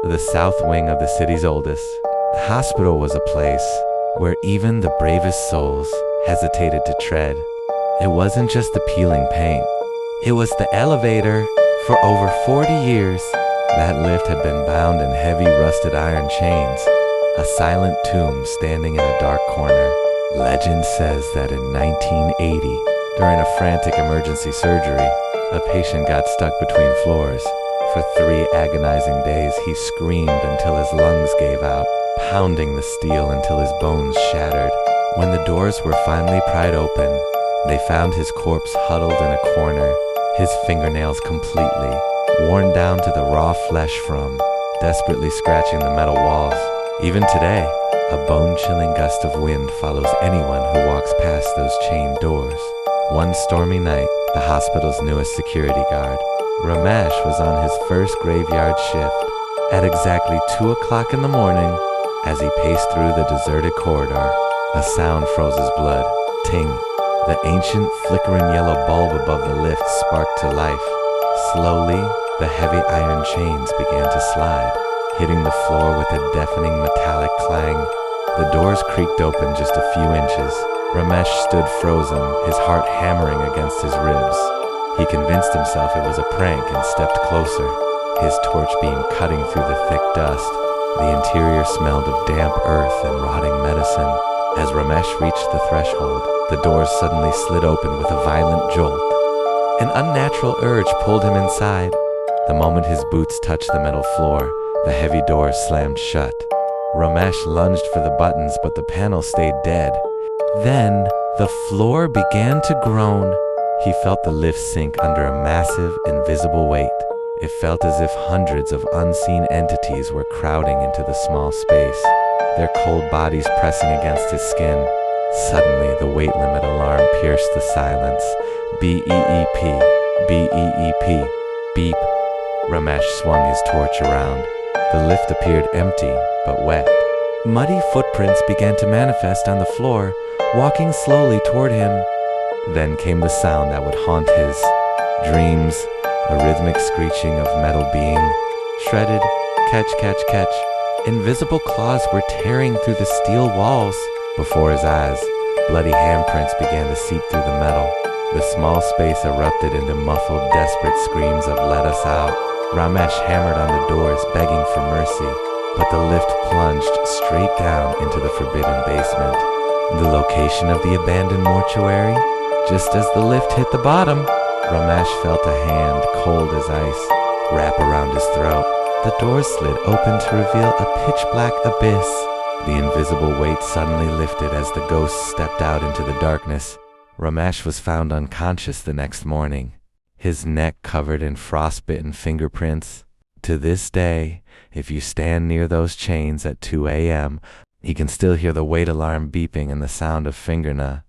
the south wing of the city's oldest. The hospital was a place where even the bravest souls hesitated to tread. It wasn't just the peeling paint. It was the elevator. For over 40 years, that lift had been bound in heavy rusted iron chains, a silent tomb standing in a dark corner. Legend says that in 1980, during a frantic emergency surgery, a patient got stuck between floors. For 3 agonizing days, he screamed until his lungs gave out, pounding the steel until his bones shattered. When the doors were finally pried open, they found his corpse huddled in a corner, his fingernails completely worn down to the raw flesh from desperately scratching the metal walls. Even today, a bone-chilling gust of wind follows anyone who walks past those chained doors. One stormy night, the hospital's newest security guard, Ramesh, was on his first graveyard shift. At exactly 2 o'clock in the morning, as he paced through the deserted corridor, a sound froze his blood. Ting! The ancient, flickering yellow bulb above the lift sparked to life. Slowly, the heavy iron chains began to slide, hitting the floor with a deafening metallic clang. The doors creaked open just a few inches. Ramesh stood frozen, his heart hammering against his ribs. He convinced himself it was a prank and stepped closer, his torch beam cutting through the thick dust. The interior smelled of damp earth and rotting medicine. As Ramesh reached the threshold, the doors suddenly slid open with a violent jolt. An unnatural urge pulled him inside. The moment his boots touched the metal floor, the heavy doors slammed shut. Ramesh lunged for the buttons, but the panel stayed dead. Then, the floor began to groan. He felt the lift sink under a massive, invisible weight. It felt as if hundreds of unseen entities were crowding into the small space, their cold bodies pressing against his skin. Suddenly, the weight limit alarm pierced the silence. BEEP, BEEP, beep. Ramesh swung his torch around. The lift appeared empty, but wet. Muddy footprints began to manifest on the floor, walking slowly toward him. Then came the sound that would haunt his dreams, a rhythmic screeching of metal being shredded, catch, catch, catch. Invisible claws were tearing through the steel walls. Before his eyes, bloody handprints began to seep through the metal. The small space erupted into muffled, desperate screams of "Let us out." Ramesh hammered on the doors, begging for mercy, but the lift plunged straight down into the forbidden basement. The location of the abandoned mortuary? Just as the lift hit the bottom, Ramesh felt a hand, cold as ice, wrap around his throat. The doors slid open to reveal a pitch-black abyss. The invisible weight suddenly lifted as the ghost stepped out into the darkness. Ramesh was found unconscious the next morning, his neck covered in frostbitten fingerprints. To this day, if you stand near those chains at 2 a.m., you can still hear the weight alarm beeping and the sound of fingernail